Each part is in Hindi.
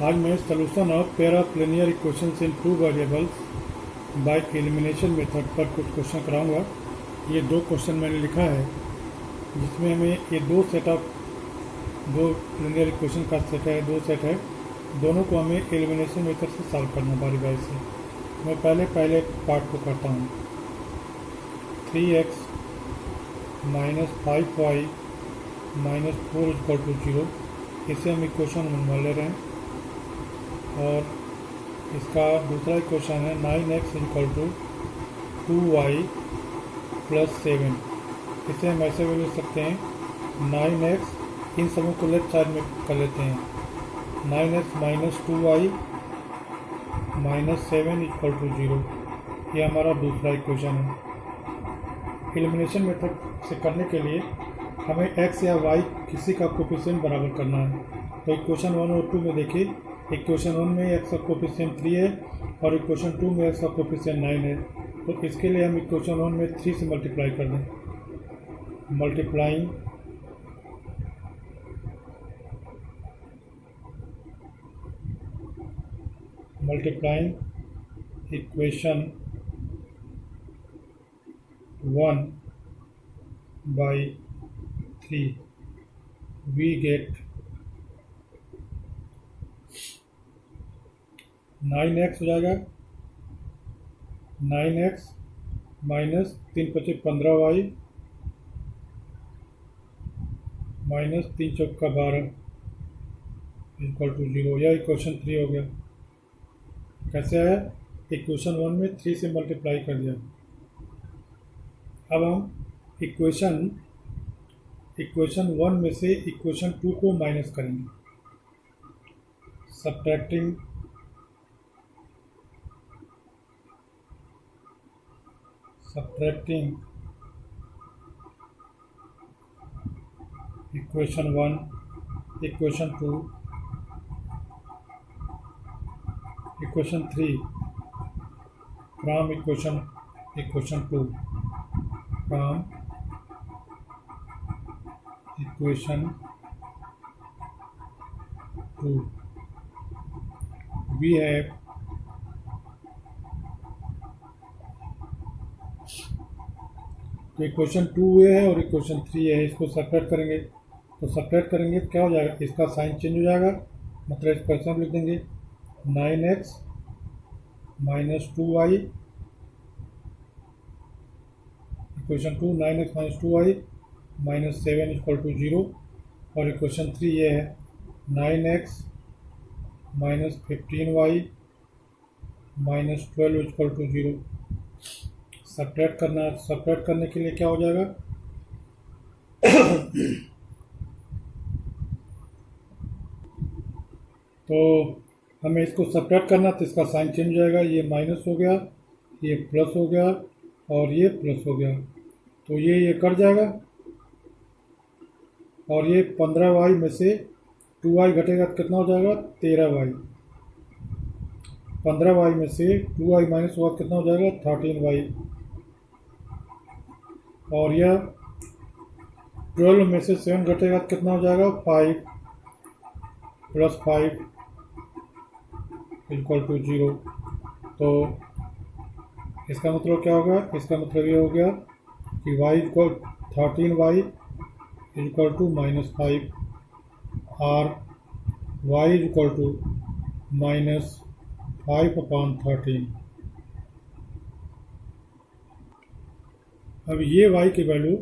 आज मैं solution of pair of linear equations in two variables by elimination method पर कुछ क्वेश्चन कराऊंगा। ये दो क्वेश्चन मैंने लिखा है जिसमें हमें ये दो लीनियर इक्वेशन का सेट है, दो सेट है, दोनों को हमें एलिमिनेशन मेथड से सॉल्व करना बारी बारी से। मैं पहले पार्ट को करता हूँ। 3x minus 5y minus 4 equal to 0, इसे हम इक्वेशन 1 ले रहे हैं। और इसका दूसरा इक्वेशन है 9x equal to 2y plus 7, इसे हम ऐसे भी लिख सकते हैं 9x, इन सबों को लेफ्ट साइड में कर लेते हैं। 9x minus 2y minus 7 equal to 0, ये हमारा दूसरा इक्वेशन है। एलिमिनेशन मेथड से करने के लिए हमें x या y किसी का कोफिशिएंट बराबर करना है। तो इक्वेशन 1 और 2 में देखिए, इक्वेशन 1 में x का कोफिशिएंट 3 है और इक्वेशन 2 में x का कोफिशिएंट 9 है। तो इसके लिए हम इक्वेशन 1 में 3 से मल्टीप्लाई कर दें। Multiplying equation 1 by 3, we get 9x हो जाएगा। 9x minus 3 × 5 15y minus 3 × 4 12 equal to 0। यह इक्वेशन 3 हो गया। कैसे आया? इक्वेशन 1 में 3 से मल्टीप्लाई कर दिया। अब हम इक्वेशन 1 में से इक्वेशन 2 को माइनस करेंगे। Subtracting equation 1, equation 2, equation 3 from equation 2, from equation 2 we have तो इक्वेशन 2 ये है और इक्वेशन 3 है, इसको सब्ट्रैक्ट करेंगे। तो सब्ट्रैक्ट करेंगे तो क्या हो जाएगा? इसका साइन चेंज हो जाएगा, मतलब एक्सप्रेशन लिख देंगे 9x minus 2y, equation 2 9x minus 2y minus 7 equal to 0। और इक्वेशन 3 ये है 9x minus 15y minus 12 equal to 0। Subtract करने के लिए क्या हो जाएगा? तो हमें इसको सब्ट्रैक्ट करना, तो इसका साइन चेंज हो जाएगा। ये माइनस हो गया, ये प्लस हो गया और ये प्लस हो गया, तो ये कट जाएगा। और ये 15y में से 2y घटेगा तो कितना हो जाएगा? 13y। 15y में से 2y माइनस हुआ कितना हो जाएगा? 13y। और यह 12 में से 7 घटेगा तो कितना हो जाएगा? 5 प्लस 5 इक्वल टू 0। तो इसका मतलब क्या होगा? इसका मतलब ये हो गया कि y equal 13y equal to -5 और y इक्वल टू -5/13। अब ये y की वैल्यू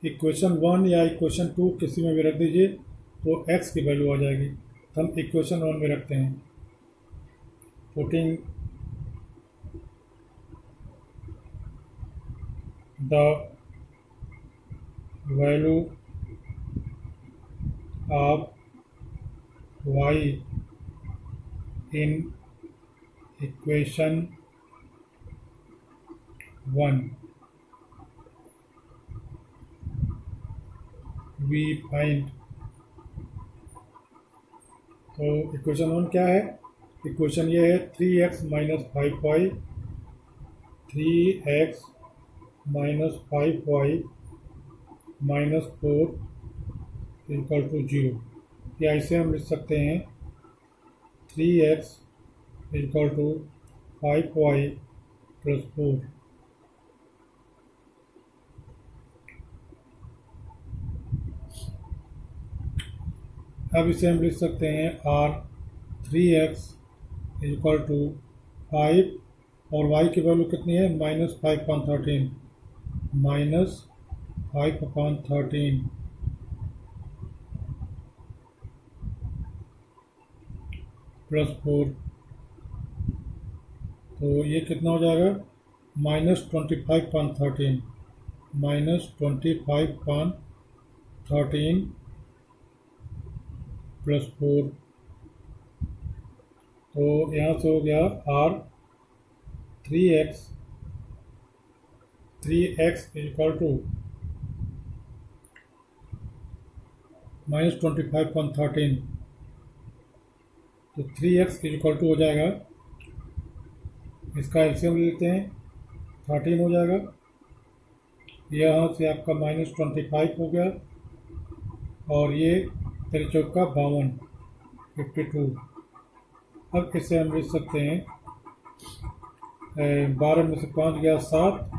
इक्वेशन 1 या इक्वेशन 2 किसी में भी रख दीजिए तो x की वैल्यू आ जाएगी। तो हम इक्वेशन 1 में रखते हैं। Putting the value of y in equation 1, we find। तो इक्वेशन 1 क्या है? इक्वेशन ये है 3x minus 5y, 3x minus 5y minus 4 equal to 0। या इसे हम लिख सकते हैं 3x equal to 5y plus 4। अब इसे हम लिख सकते हैं r 3x इक्वल टू 5 और y की वैल्यू कितनी है -5/13 -5/13 प्लस 4। तो ये कितना हो जाएगा -25/13 -25/13 प्लस 4। तो यहाँ से हो गया r 3x इक्वल टू -25/13। तो 3x इक्वल टू हो जाएगा, इसका एलसीएम लेते हैं 13 हो जाएगा, यहाँ से आपका -25 हो गया और ये 3 चौका 52 52। अब इसे हम लिख सकते हैं 12 में से 5 गया 7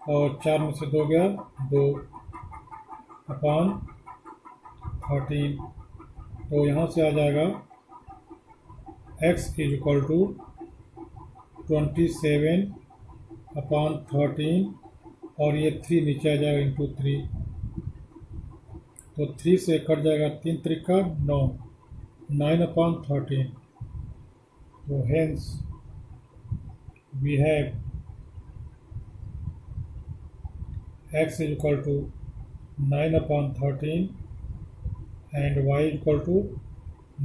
और 4 में से 2 गया 2/13। तो यहाँ से आ जाएगा x इक्वल टू 27/13 और ये 3 नीचे आ जाएगा इंटू 3। तो 3 से कट जाएगा 3 त्रिका 9 9/13। तो hence we have x is equal to 9/13 and y is equal to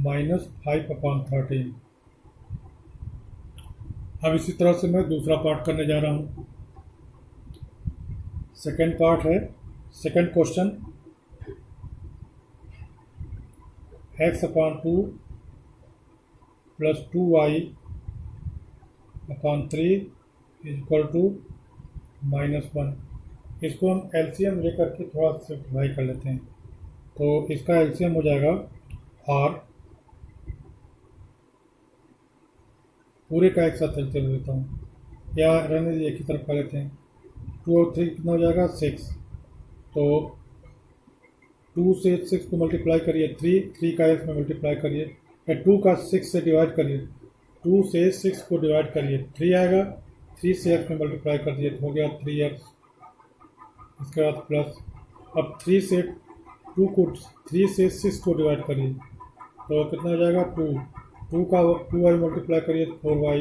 -5/13। अब इसी तरह से मैं दूसरा पार्ट करने जा रहा हूँ। सेकेंड पार्ट है, second question, x/2 plus 2y/3 equal to -1। इसको हम एलसीएम लेकर के थोड़ा सिम्प्लीफाई कर लेते हैं। तो इसका एलसीएम हो जाएगा r, पूरे का एक साथ एलसीएम लेता हूँ या रहने एक ही तरफ कर लेते हैं। 2 और 3 कितना हो जाएगा 6। तो 2 से 6 को मल्टीप्लाई करिए 3 का x में मल्टीप्लाई करिए, 2 का 6 से डिवाइड करिए, 2 से 6 को डिवाइड करिए 3 आएगा, 3 से x में मल्टीप्लाई कर दिए तो हो गया 3x। इसके बाद प्लस, अब 3 से 6 को डिवाइड करिए तो कितना हो जाएगा 2 का 2y मल्टीप्लाई करिए तो 4y,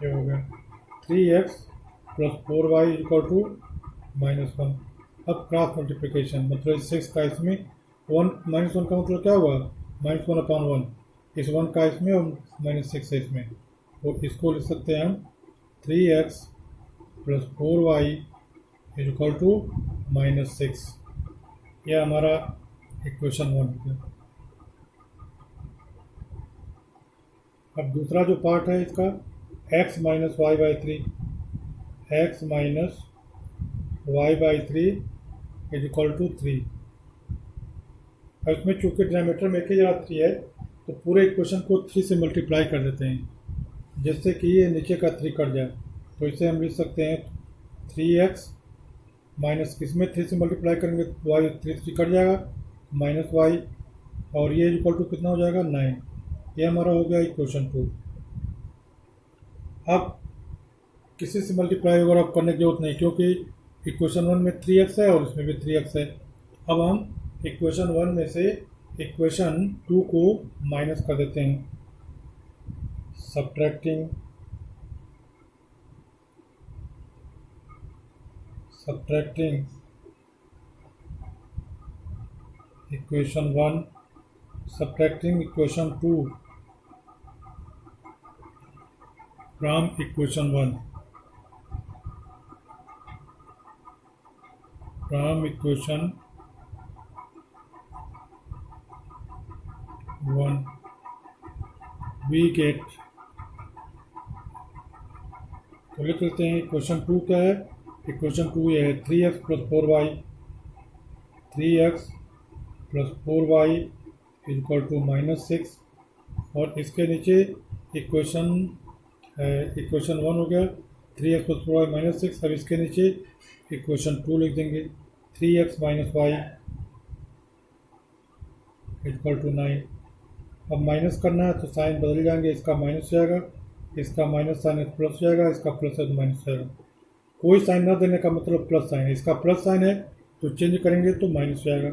ये हो गया 3x plus 4y equal to -1। अब क्रॉस मल्टीप्लिकेशन मतलब 6 का इसमें 1 -1 का मतलब क्या हुआ -1/1, इस 1 का इसमें और -6 है इसमें, तो इसको लिख सकते हैं हम 3x plus 4y equal to -6। यह हमारा इक्वेशन 1 है। अब दूसरा जो पार्ट है इसका x minus y/3 is equal to 3। और इसमें चूंकि डिनोमिनेटर में एक ही जगह 3 है तो पूरे इक्वेशन को 3 से मल्टीप्लाई कर देते हैं जिससे कि ये नीचे का 3 कट जाए। तो इसे हम लिख सकते हैं 3x माइनस, इसमें 3 से मल्टीप्लाई करेंगे तो y 3 कट जाएगा माइनस y और ये इक्वल टू कितना हो जाएगा 9। ये हमारा हो गया इक्वेशन 2। अब किसी से मल्टीप्लाई वगैरह अब करने की जरूरत नहीं क्योंकि इक्वेशन 1 में 3x है और इसमें भी 3x है। अब हम इक्वेशन 1 में से इक्वेशन 2 को माइनस कर देते हैं, subtracting equation 1 subtracting equation 2 from equation 1 we get. तो लिख लेते हैं इक्वेशन 2 क्या है, इक्वेशन 2 ये है 3x plus 4y equal to -6 और इसके नीचे इक्वेशन 1 हो गया 3x प्लस 4y -6। अब इसके नीचे इक्वेशन 2 लिख देंगे 3x minus Y equal to 9। अब माइनस करना है तो साइन बदल जाएंगे, इसका माइनस हो जाएगा, इसका माइनस साइन प्लस हो जाएगा, इसका प्लस है तो माइनस हो जाएगा। कोई साइन न देने का मतलब प्लस साइन है, इसका प्लस साइन है तो चेंज करेंगे तो माइनस हो जाएगा।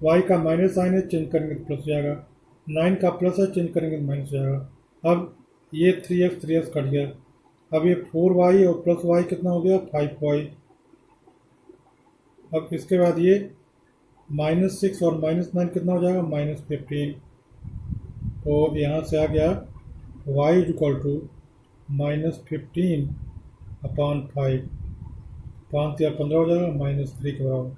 वाई का माइनस साइन है, चेंज करेंगे तो प्लस हो जाएगा। 9 का प्लस है, चेंज करेंगे तो माइनस हो जाएगा। अब ये 3x कट गया। अब ये 4y और प्लस वाई कितना हो गया 5y। अब इसके बाद ये -6 और -9 कितना हो जाएगा -15। तो यहाँ से आ गया y इक्वल टू -15 अपॉन 5। 5 या 15 हो जाएगा -3 के बराबर,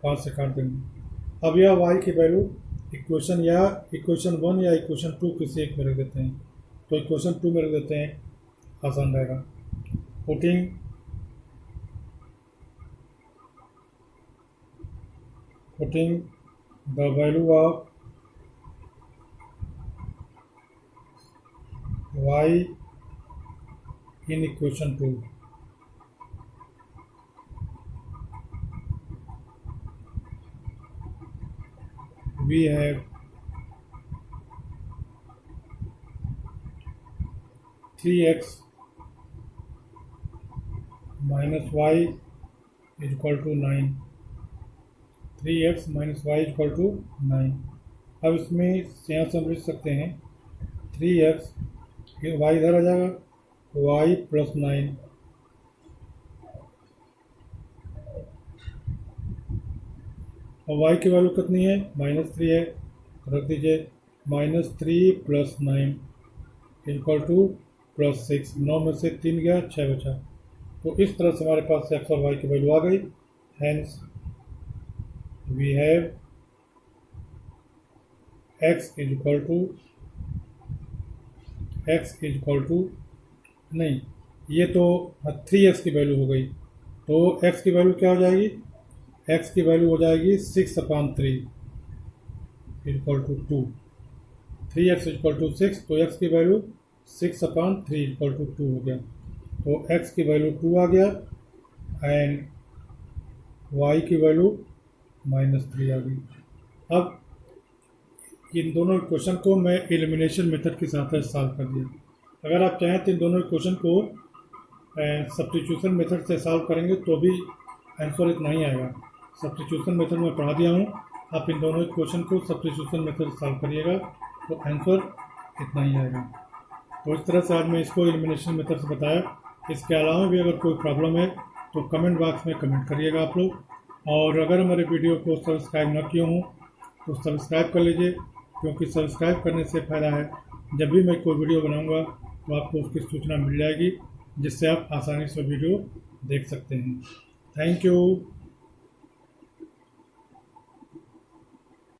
5 से काट देंगे। अब यह y की वैल्यू इक्वेशन 1 या इक्वेशन 2 किसी एक में रख देते हैं, तो इक्वेशन 2 में रख देते हैं, आसान रहेगा। putting the value of y in equation 2, we have 3x minus y is equal to 9। 3x minus y is equal to 9। अब इसमें यहाँ से हम लिख सकते हैं 3x, y इधर आ जाएगा, y प्लस 9 और y की वैल्यू कितनी है -3 है, रख दीजिए -3 प्लस 9 इक्वल टू +6। 9 में से 3 गया 6 बचा। तो इस तरह से हमारे पास x और y की वैल्यू आ गई। Hence we have x is equal to नहीं, ये तो 3x की वैल्यू हो गई, तो x की वैल्यू क्या हो जाएगी, x की वैल्यू हो जाएगी 6/3 equal to 2। 3x equal to 6, तो x की वैल्यू 6/3 इक्वल टू 2 हो गया। तो x की वैल्यू 2 आ गया एंड y की वैल्यू -3 आ गई। अब इन दोनों इक्वेशन को मैं एलिमिनेशन मेथड के साथ सॉल्व कर दिया। अगर आप चाहें तो इन दोनों इक्वेशन को सब्स्टिट्यूशन मेथड से सॉल्व करेंगे तो भी आंसर इतना ही आएगा। सब्स्टिट्यूशन मेथड में पढ़ा दिया हूँ, आप इन दोनों इक्वेशन को सब्स्टिट्यूशन मेथड से सॉल्व करिएगा तो आंसर इतना ही आएगा। तो इस तरह से आज मैं इसको एलिमिनेशन मेथड से बताया। इसके अलावा भी अगर कोई प्रॉब्लम है तो कमेंट बॉक्स में कमेंट करिएगा आप लोग, और अगर हमारे वीडियो को सब्सक्राइब न किए हों तो सब्सक्राइब कर लीजिए, क्योंकि सब्सक्राइब करने से फ़ायदा है, जब भी मैं कोई वीडियो बनाऊंगा तो आपको उसकी सूचना मिल जाएगी, जिससे आप आसानी से वीडियो देख सकते हैं। Thank you.